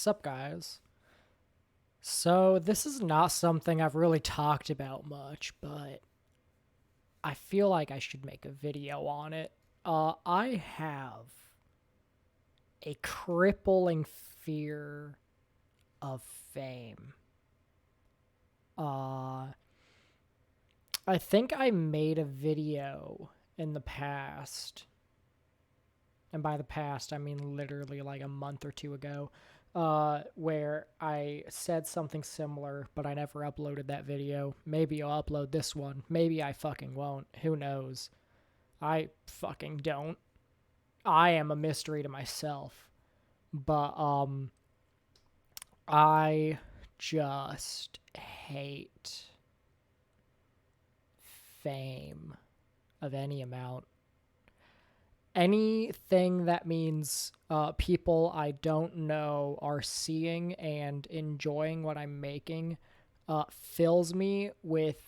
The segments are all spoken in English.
Sup, guys? So, this is not something I've really talked about much, but I feel like I should make a video on it. I have a crippling fear of fame. Uh, I think I made a video in the past, and by the past, I mean literally like a month or two ago, where I said something similar, but I never uploaded that video. Maybe I'll upload this one. Maybe I fucking won't. Who knows? I fucking don't. I am a mystery to myself. But, I just hate fame of any amount. Anything that means people I don't know are seeing and enjoying what I'm making fills me with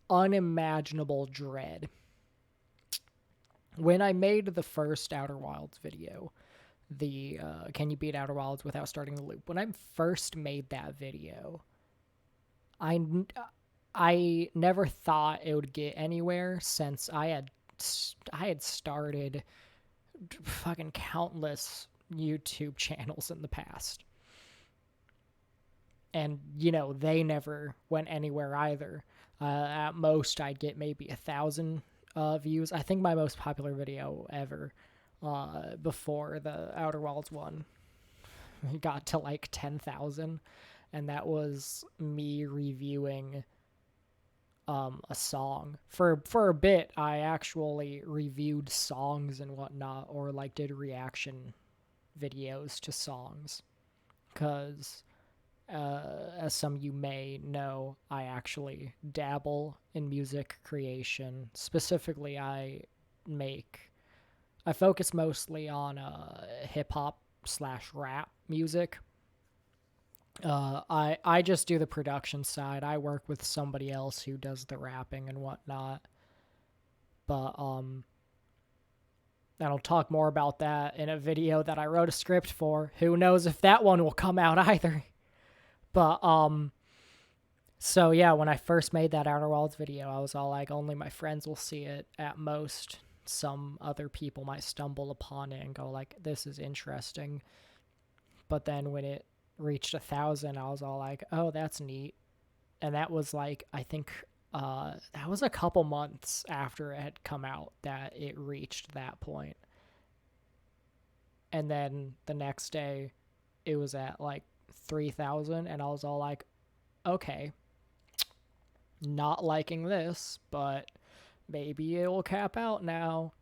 unimaginable dread. When I made the first Outer Wilds video, the Can You Beat Outer Wilds Without Starting the Loop? When I first made that video, I, I never thought it would get anywhere since I had started fucking countless YouTube channels in the past. And, they never went anywhere either. At most, I'd get maybe 1,000 views. I think my most popular video ever before the Outer Wilds one got to like 10,000. And that was me reviewing a song. For a bit, I actually reviewed songs and whatnot, or like did reaction videos to songs. Because, as some of you may know, I actually dabble in music creation. Specifically, I focus mostly on hip hop / rap music. I just do the production side. I work with somebody else who does the rapping and whatnot. But and I'll talk more about that in a video that I wrote a script for. Who knows if that one will come out either. But so yeah, when I first made that Outer Wilds video, I was all like, only my friends will see it at most. Some other people might stumble upon it and go like, this is interesting. But then when it reached 1,000, I was all like, oh, that's neat. And that was like, I think that was a couple months after it had come out that it reached that point. And then the next day it was at like 3,000, and I was all like, okay, not liking this, but maybe it will cap out now.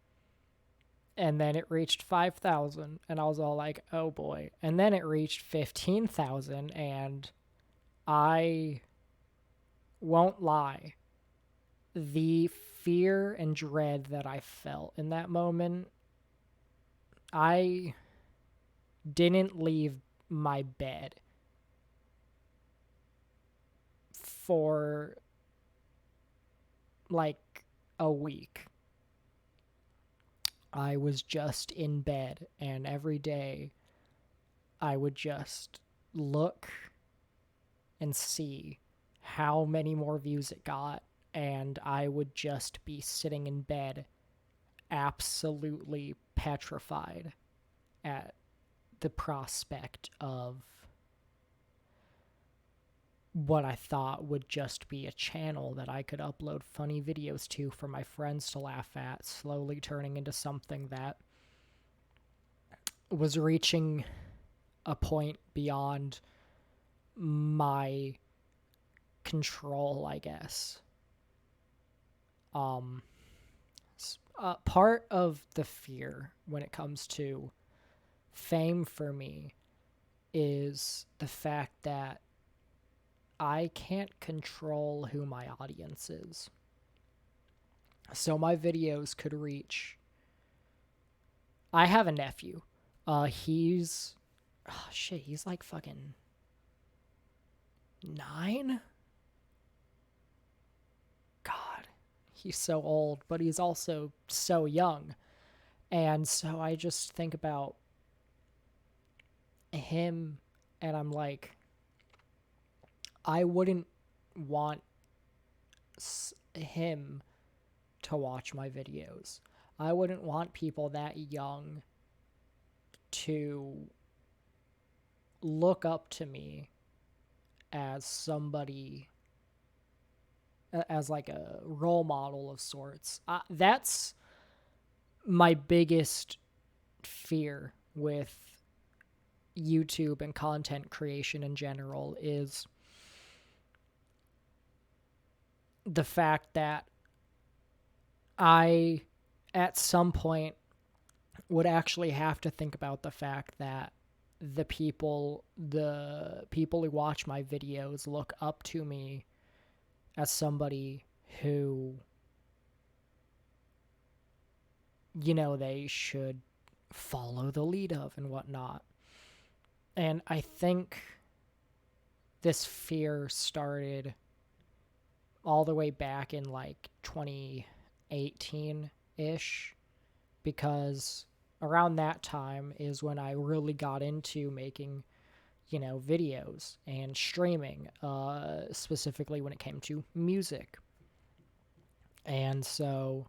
And then it reached 5,000, and I was all like, oh boy. And then it reached 15,000, and I won't lie. The fear and dread that I felt in that moment, I didn't leave my bed for like a week. I was just in bed, and every day I would just look and see how many more views it got, and I would just be sitting in bed absolutely petrified at the prospect of what I thought would just be a channel that I could upload funny videos to for my friends to laugh at, slowly turning into something that was reaching a point beyond my control, I guess. Part of the fear when it comes to fame for me is the fact that I can't control who my audience is. So my videos could reach... I have a nephew. He's like fucking 9? God, he's so old, but he's also so young. And so I just think about him. And I'm like, I wouldn't want him to watch my videos. I wouldn't want people that young to look up to me as somebody, as like a role model of sorts. That's my biggest fear with YouTube and content creation in general, is the fact that I, at some point, would actually have to think about the fact that the people who watch my videos look up to me as somebody who, you know, they should follow the lead of and whatnot. And I think this fear started all the way back in like 2018-ish, because around that time is when I really got into making, you know, videos and streaming, specifically when it came to music. And so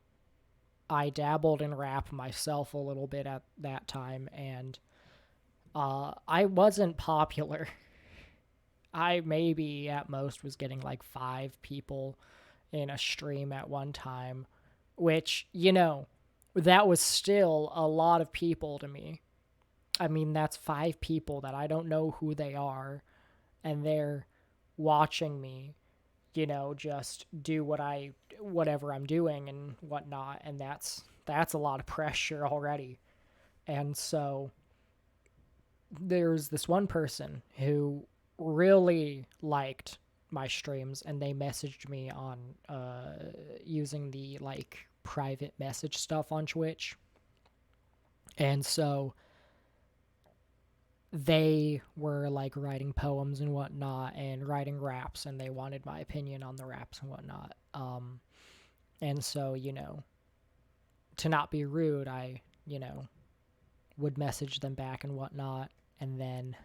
I dabbled in rap myself a little bit at that time, and I wasn't popular. I maybe at most was getting like 5 people in a stream at one time, which, you know, that was still a lot of people to me. I mean, that's 5 people that I don't know who they are, and they're watching me, you know, just do whatever I'm doing and whatnot, and that's a lot of pressure already. And so there's this one person who really liked my streams, and they messaged me on using the like private message stuff on Twitch. And so they were like writing poems and whatnot and writing raps, and they wanted my opinion on the raps and whatnot. And so, you know, to not be rude, I, you know, would message them back and whatnot. And then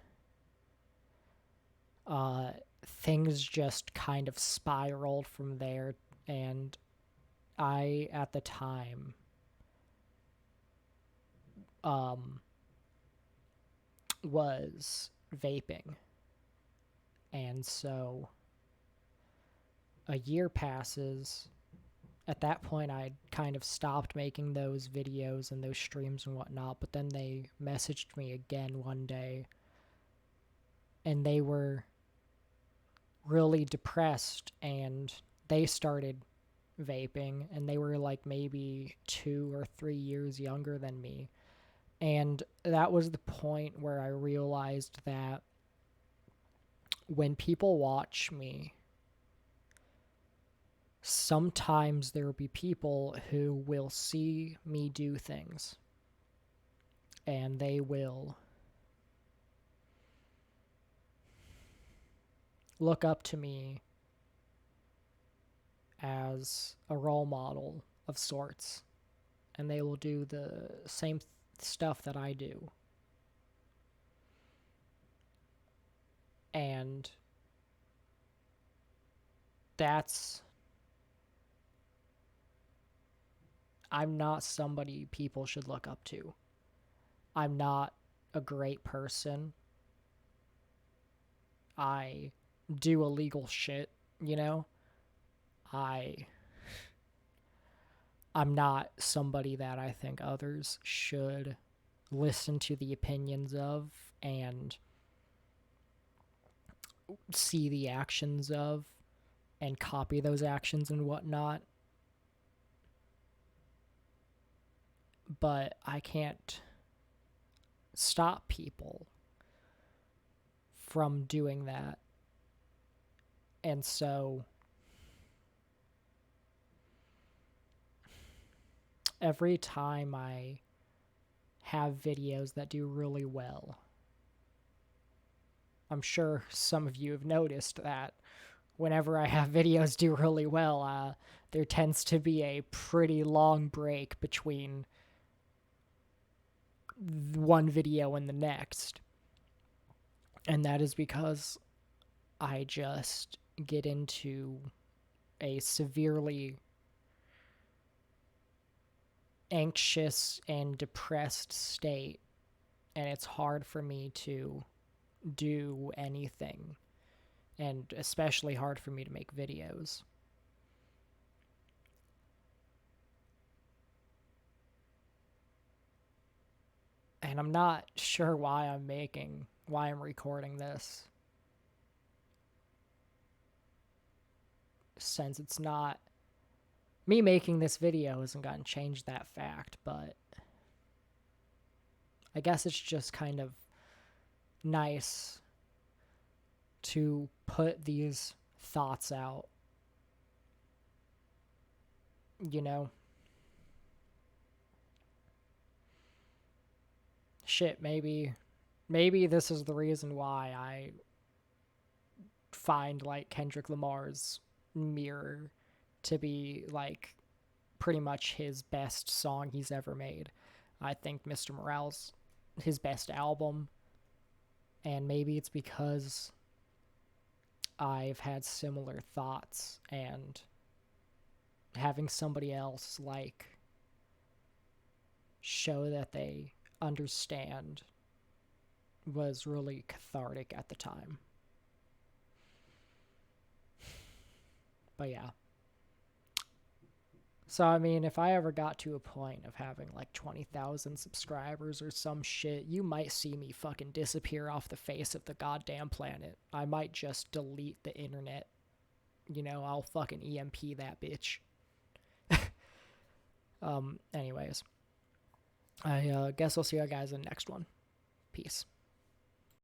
things just kind of spiraled from there. And I, at the time, was vaping. And so a year passes. At that point, I'd kind of stopped making those videos and those streams and whatnot, but then they messaged me again one day, and they were really depressed, and they started vaping, and they were like maybe 2 or 3 years younger than me. And that was the point where I realized that when people watch me, sometimes there will be people who will see me do things, and they will look up to me as a role model of sorts, and they will do the same stuff that I do. And I'm not somebody people should look up to. I'm not a great person. I do illegal shit, you know? I'm not somebody that I think others should listen to the opinions of and see the actions of and copy those actions and whatnot. But I can't stop people from doing that. And so every time I have videos that do really well, I'm sure some of you have noticed that whenever I have videos do really well, there tends to be a pretty long break between one video and the next. And that is because I just get into a severely anxious and depressed state, and it's hard for me to do anything, and especially hard for me to make videos. And I'm not sure why I'm recording this, since it's not me making this video isn't going to change that fact, but I guess it's just kind of nice to put these thoughts out, you know? Shit, maybe this is the reason why I find like Kendrick Lamar's Mirror to be like pretty much his best song he's ever made. I think Mr. Morale's his best album, and maybe it's because I've had similar thoughts, and having somebody else like show that they understand was really cathartic at the time. But yeah. So, I mean, if I ever got to a point of having like 20,000 subscribers or some shit, you might see me fucking disappear off the face of the goddamn planet. I might just delete the internet. You know, I'll fucking EMP that bitch. Anyways, I guess I'll see you guys in the next one. Peace.